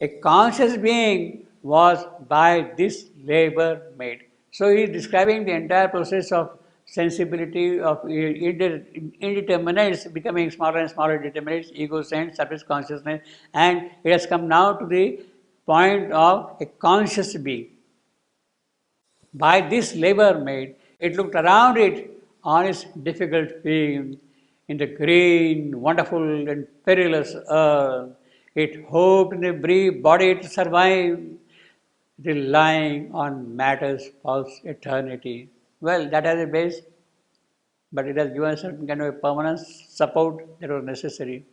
A conscious being was by this labor made. So he is describing the entire process of sensibility of indeterminates becoming smaller and smaller determinates, ego sense, surface consciousness, and it has come now to the point of a conscious being. By this labor made, it looked around it on its difficult field, in the green, wonderful, and perilous earth. It hoped in a brief body to survive, relying on matter's false eternity. Well, that has a base, but it has given a certain kind of a permanence, support that was necessary.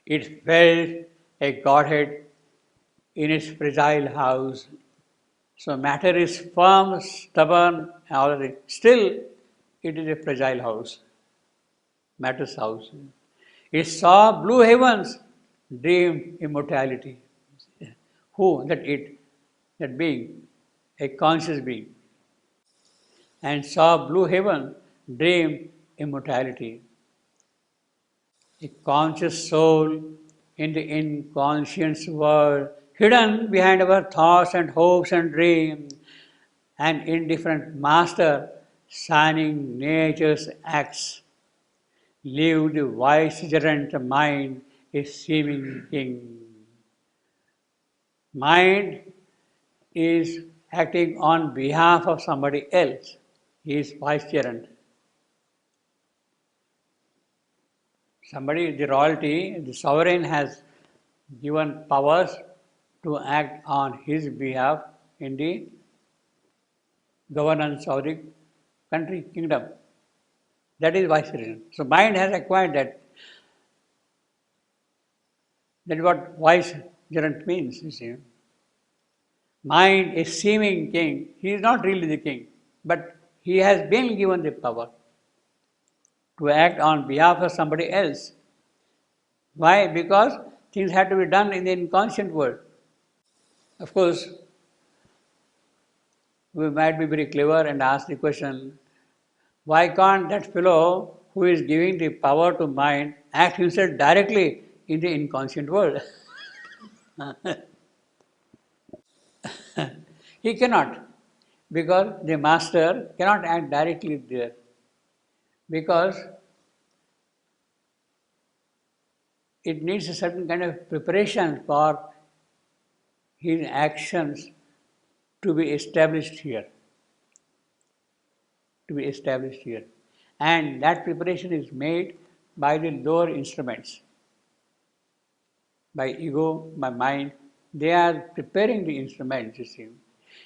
It felt a godhead in its fragile house. So matter is firm, stubborn, and all of it. Still, it is a fragile house, matter's house. It saw blue heavens, dreamed immortality. Who? That it, that being, a conscious being. And saw blue heaven, dreamed immortality. A conscious soul in the inconscious world, hidden behind our thoughts and hopes and dreams, an indifferent master signing nature's acts, leave the vicegerent mind a seeming king. Mind is acting on behalf of somebody else. He is vicegerent. Somebody, the royalty, the sovereign has given powers to act on his behalf in the governance of the country, kingdom. That is vicegerent. So mind has acquired that. That is what vicegerent means, you see. Mind is seeming king. He is not really the king, but he has been given the power to act on behalf of somebody else. Why? Because things have to be done in the inconscient world. Of course, we might be very clever and ask the question, why can't that fellow who is giving the power to mind act himself directly in the inconscient world? He cannot, because the master cannot act directly there. Because it needs a certain kind of preparation for his actions to be established here. To be established here. And that preparation is made by the lower instruments. By ego, by mind. They are preparing the instruments, you see.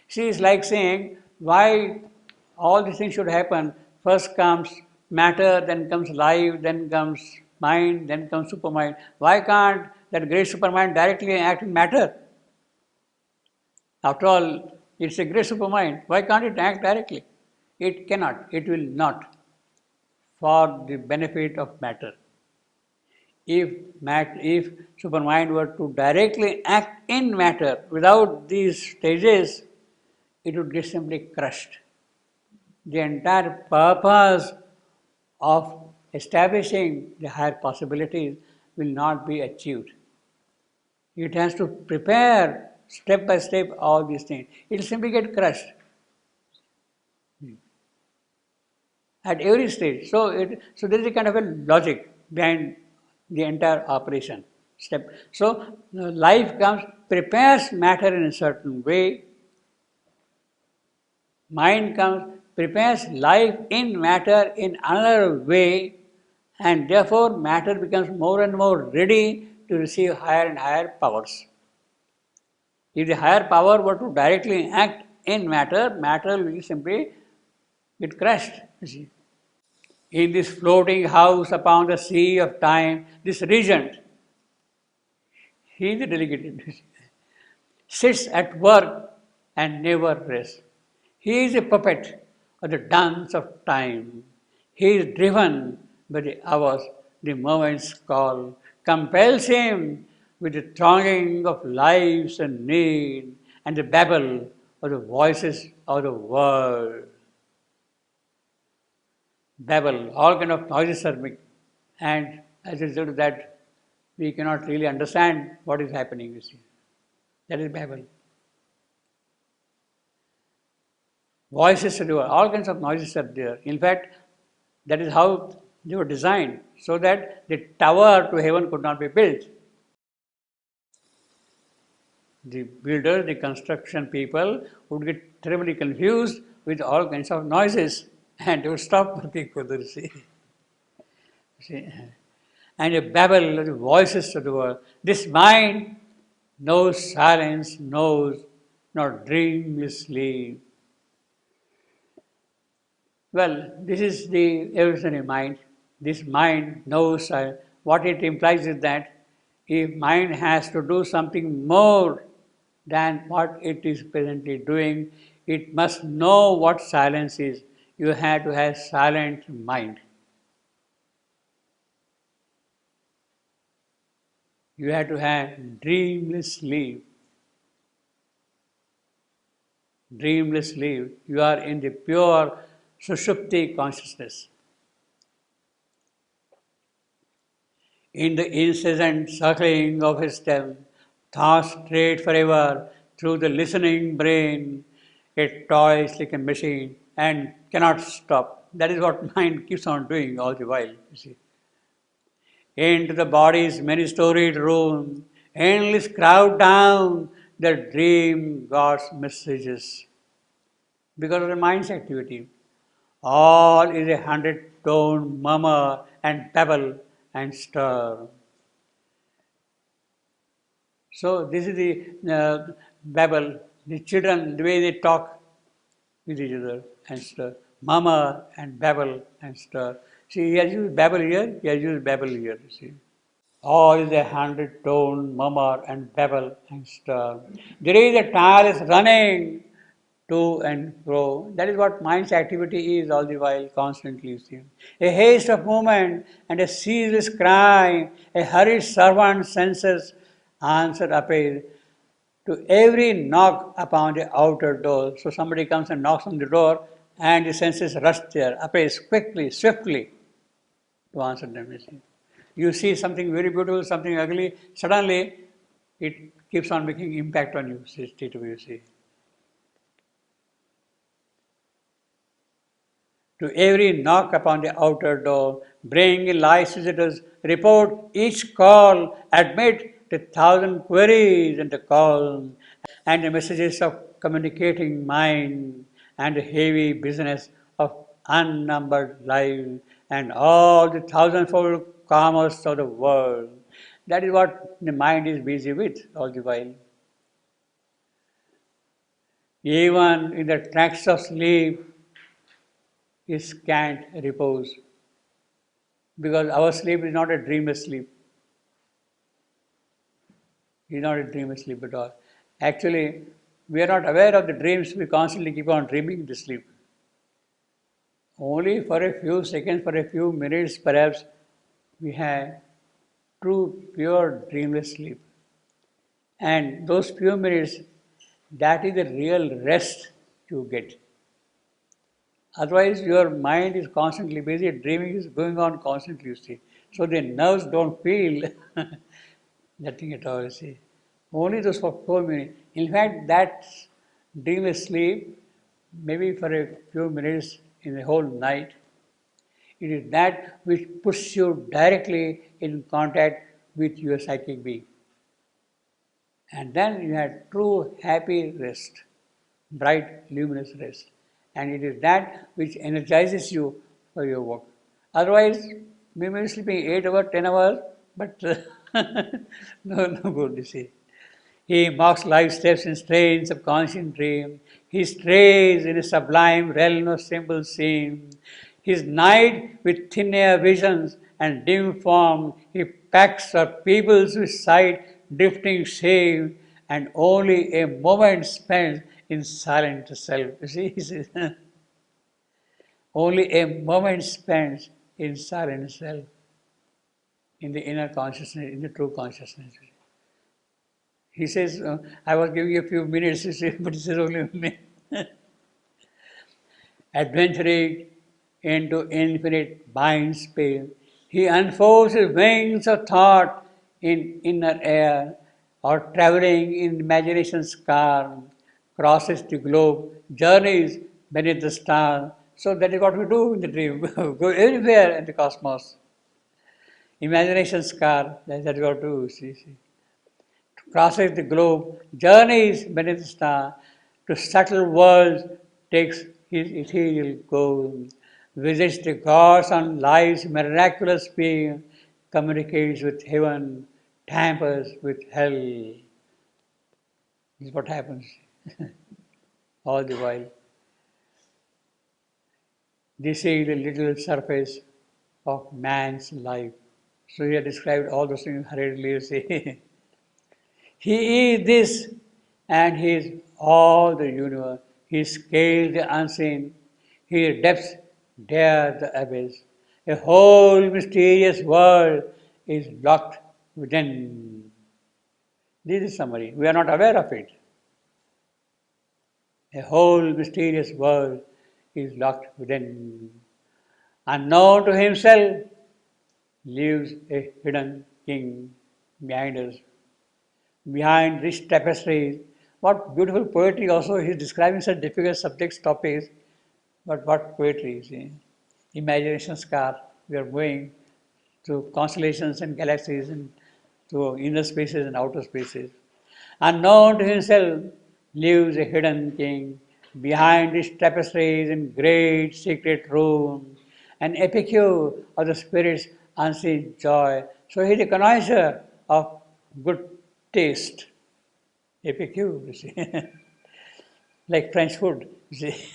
See, it's like saying, why all these things should happen. First comes matter, then comes life, then comes mind, then comes supermind. Why can't that great supermind directly act in matter? After all, it's a great supermind. Why can't it act directly? It cannot, it will not, for the benefit of matter. If supermind were to directly act in matter without these stages, it would get simply crushed. The entire purpose of establishing the higher possibilities will not be achieved. It has to prepare step by step all these things. It will simply get crushed at every stage. So there is a kind of a logic behind the entire operation step. So life comes, prepares matter in a certain way. Mind comes, prepares life in matter in another way, and therefore matter becomes more and more ready to receive higher and higher powers. If the higher power were to directly act in matter, matter will simply get crushed, you see. In this floating house upon the sea of time, this regent, he is the delegated, sits at work and never rests. He is a puppet of the dance of time. He is driven by the hours, the moment's call, compels him with the thronging of lives and need and the babble of the voices of the world. Babble, all kind of noises are made, and as a result of that, we cannot really understand what is happening, you see. That is Babel. Voices are there, all kinds of noises are there. In fact, that is how they were designed, so that the tower to heaven could not be built. The builder, the construction people would get terribly confused with all kinds of noises and they would stop working further, see. And a babble of the voices of the world. This mind knows silence, knows not dreamlessly. Well, this is the evolutionary mind. This mind knows what it implies is that if mind has to do something more than what it is presently doing, it must know what silence is. You have to have silent mind. You have to have dreamless sleep. Dreamless sleep. You are in the pure Sushupti consciousness. In the incessant circling of his stem, thoughts straight forever through the listening brain. It toys like a machine and cannot stop. That is what mind keeps on doing all the while, you see. Into the body's many-storied room, endless crowd down the dream God's messages. Because of the mind's activity, all is a hundred-tone murmur and babble and stir. So this is the babble, the children, the way they talk with each other and stir. Murmur and babble and stir. See, he has used babble here, he has used babble here, you see. All is a hundred-tone murmur and babble and stir. There is a tireless running to and fro. That is what mind's activity is all the while, constantly, you see. A haste of movement and a ceaseless cry, a hurried servant senses answer appears to every knock upon the outer door. So somebody comes and knocks on the door and the senses rush there, appears quickly, swiftly to answer them, you see. You see something very beautiful, something ugly, suddenly it keeps on making impact on you, straight away, you see. To every knock upon the outer door, bring light visitors, report each call, admit the thousand queries in the call, and the messages of communicating mind, and the heavy business of unnumbered lives, and all the thousandfold commerce of the world. That is what the mind is busy with all the while. Even in the tracks of sleep is scant repose. Because our sleep is not a dreamless sleep. It is not a dreamless sleep at all. Actually, we are not aware of the dreams, we constantly keep on dreaming in the sleep. Only for a few seconds, for a few minutes perhaps, we have true, pure, dreamless sleep. And those few minutes, that is the real rest you get. Otherwise, your mind is constantly busy, dreaming is going on constantly, you see. So the nerves don't feel nothing at all, you see. Only those for 4 minutes. In fact, that dreamless sleep, maybe for a few minutes in the whole night, it is that which puts you directly in contact with your psychic being. And then you have true happy rest, bright, luminous rest. And it is that which energizes you for your work. Otherwise, we may be sleeping 8 hours, 10 hours, but no good, you see. He mocks life's steps in strains of conscious dream. He strays in a sublime realm of simple scene. His night with thin air visions and dim form, he packs or peoples with sight, drifting shame, and only a moment spent in silent self. You see, he says, only a moment spent in silent self, in the inner consciousness, in the true consciousness. He says, I was giving you a few minutes, but he says only a minute. Adventuring into infinite mind space, he unfolds his wings of thought in inner air or traveling in imagination's car, crosses the globe, journeys beneath the stars. So that is what we do in the dream. Go everywhere in the cosmos. Imagination's car, that is what we do. See. Crosses the globe, journeys beneath the star, to subtle worlds takes his ethereal goal, visits the gods on life's miraculous being, communicates with heaven, tampers with hell. This is what happens all the while. This is the little surface of man's life. So he has described all those things hurriedly, you see. He is this and He is all the universe. He scales the unseen. His depths dare the abyss. A whole mysterious world is locked within. This is summary. We are not aware of it. A whole mysterious world is locked within. Unknown to himself lives a hidden king behind us. Behind rich tapestries. What beautiful poetry also, he is describing such difficult subjects, topics, but what poetry, see. Imagination's car, we are going through constellations and galaxies and through inner spaces and outer spaces. Unknown to himself lives a hidden king behind his tapestries in great secret rooms, an epicure of the spirit's unseen joy. So he is a connoisseur of good taste. Epicure, you see. Like French food, you see.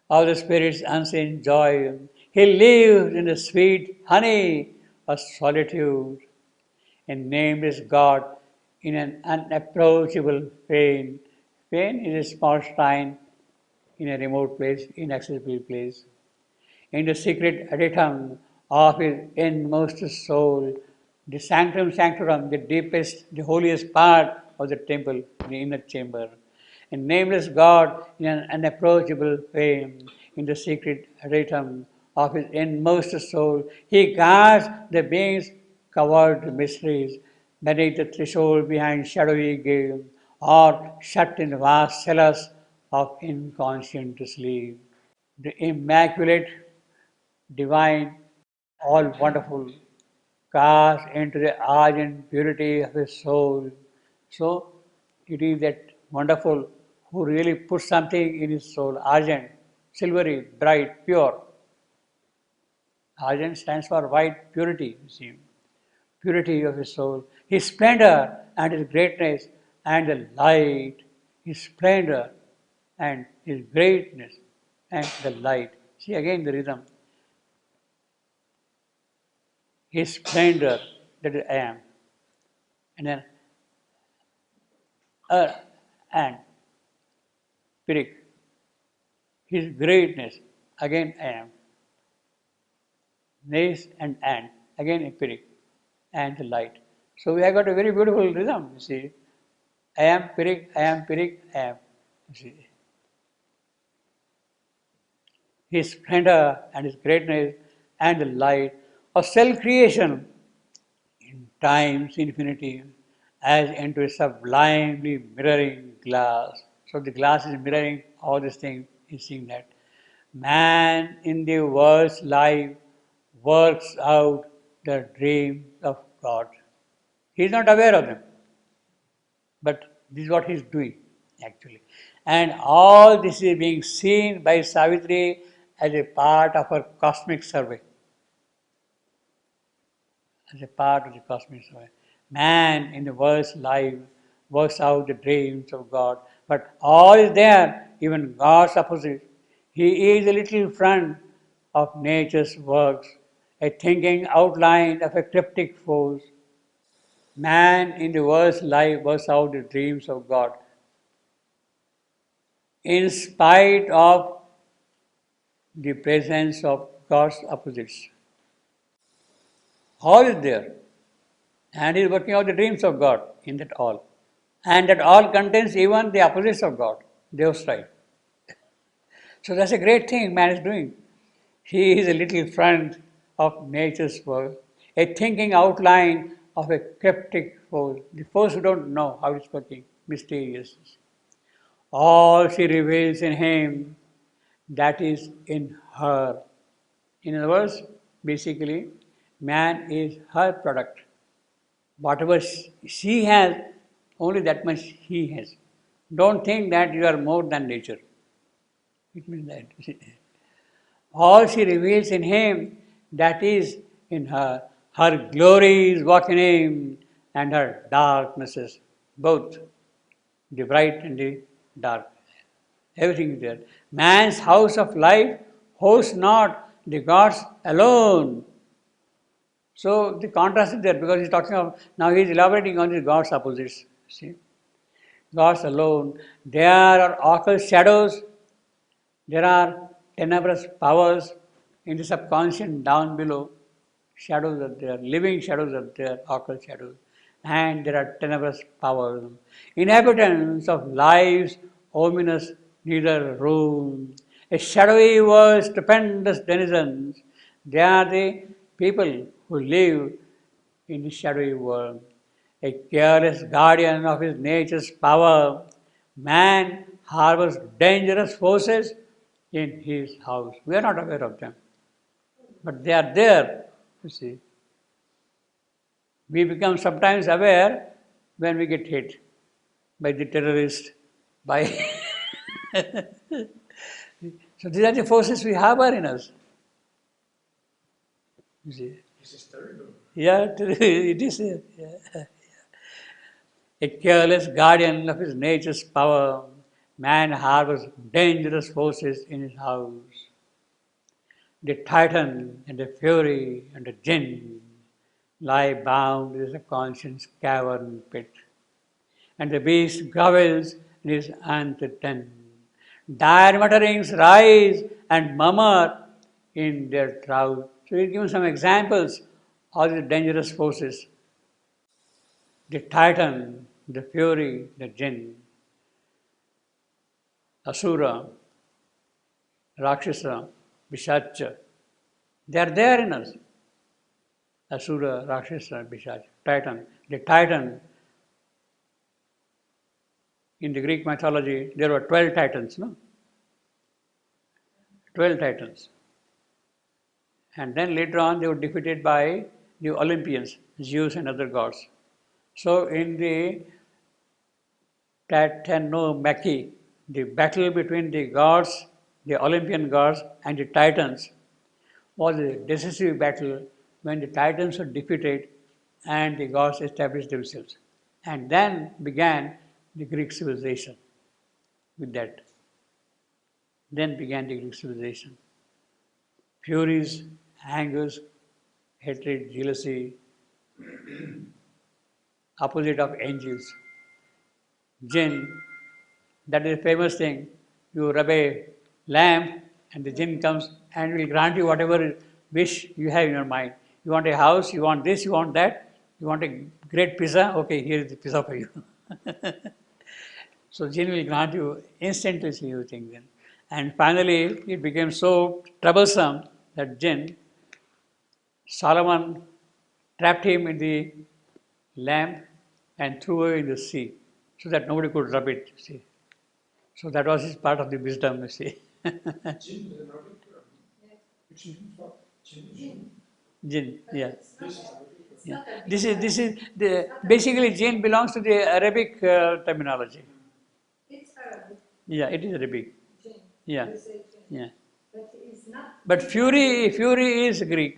Of the spirit's unseen joy. He lives in the sweet honey of solitude, a nameless God in an unapproachable pain. Pain is a small shrine in a remote place, inaccessible place. In the secret adytum of his inmost soul, the sanctum sanctorum, the deepest, the holiest part of the temple, the inner chamber. A nameless God in an unapproachable fame, in the secret adytum of his inmost soul, he guards the being's covered mysteries beneath the threshold behind shadowy gate, or shut in vast cellars of inconscient sleep. The immaculate, divine, all wonderful, cast into the argent purity of his soul. So it is that wonderful who really puts something in his soul, argent, silvery, bright, pure. Argent stands for white purity, you see. Purity of his soul, his splendor and his greatness and the light, his splendor and his greatness and the light. See again the rhythm. His splendor, that is I am. And then and Pirik. His greatness, again I am. Nace and again Pirik. And the light. So we have got a very beautiful rhythm, you see. I am Pirik, I am Pirik, I am. You see. His splendor and his greatness and the light of self-creation in time's infinity as into a sublimely mirroring glass. So the glass is mirroring all these things, he's seeing that. Man in the world's life works out the dreams of God. He is not aware of them, but this is what he is doing actually. And all this is being seen by Savitri as a part of her cosmic survey. As a part of the cosmic survey. Man in the world's life works out the dreams of God, but all is there, even God's opposite. He is a little friend of nature's works, a thinking outline of a cryptic force. Man in the world's life works out the dreams of God. In spite of the presence of God's opposites. All is there. And he is working out the dreams of God in that all. And that all contains even the opposites of God, Deus right. So that's a great thing man is doing. He is a little friend of nature's work, a thinking outline of a cryptic force. The force we don't know how it's working, mysterious. All she reveals in him, that is in her. In other words, basically, man is her product. Whatever she has, only that much he has. Don't think that you are more than nature. It means that. All she reveals in him, that is in her. Her glories walk in him, and her darknesses, both the bright and the dark. Everything is there. Man's house of life hosts not the gods alone. So the contrast is there because he's talking of, now he's elaborating on the gods opposites. See? Gods alone. There are occult shadows, there are tenebrous powers in the subconscious down below. Shadows are there, living shadows are there, occult shadows. And there are tenebrous powers. Inhabitants of life's ominous neither room. A shadowy world, stupendous denizens. They are the people who live in the shadowy world. A careless guardian of his nature's power, man harbors dangerous forces in his house. We are not aware of them, but they are there, you see. We become sometimes aware when we get hit by the terrorist, by so these are the forces we harbor in us. You see. This is terrible. Yeah, it is. Yeah. A careless guardian of his nature's power, man harbors dangerous forces in his house. The Titan and the Fury and the Jinn lie bound in a conscience cavern pit, and the beast grovels in his anthill den. Dire mutterings rise and murmur in their drought. So he's given some examples of the dangerous forces. The Titan, the Fury, the Jinn, Asura, Rakshasa, Pishacha. They are there in us. Asura, Rakshasa, Pishacha, Titan. The Titan, in the Greek mythology, there were 12 Titans, no? 12 Titans. And then later on, they were defeated by the Olympians, Zeus and other gods. So in the Titanomachy, the battle between the gods, the Olympian gods, and the Titans was a decisive battle when the Titans were defeated and the gods established themselves. And then began the Greek civilization with that. Then began the Greek civilization. Furies, angers, hatred, jealousy, opposite of angels. Jinn, that is a famous thing. You rub a lamp and the jinn comes and will grant you whatever wish you have in your mind. You want a house, you want this, you want that, you want a great pizza, okay, here is the pizza for you. So jinn will grant you instantly everything then. And finally, it became so troublesome that jinn, Solomon trapped him in the lamp and threw away in the sea so that nobody could rub it, you see. So that was his part of the wisdom, you see. Jinn, the Arabic, which is for jinn. Jinn, yeah. This is Arabic. Yeah. This is the basically jinn belongs to the Arabic terminology. It's Arabic. Yeah, it is Arabic. Jinn. Yeah, You say jinn. yeah. But it's not. But fury is Greek.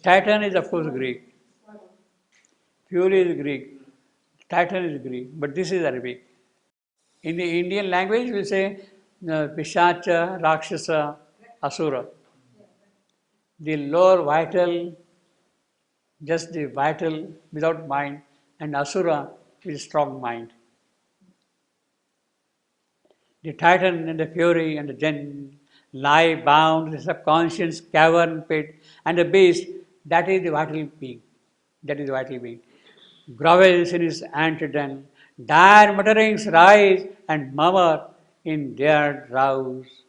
Titan is of course Greek. Fury is Greek. Titan is Greek. But this is Arabic. In the Indian language, we say Pishacha, Rakshasa, Asura. The lower vital, just the vital without mind, and Asura is strong mind. The Titan and the Fury and the Jinn lie bound in the subconscious cavern pit, and the beast, that is the vital being. That is the vital being. Grovels in his anteden, dire mutterings rise and murmur in their drowse.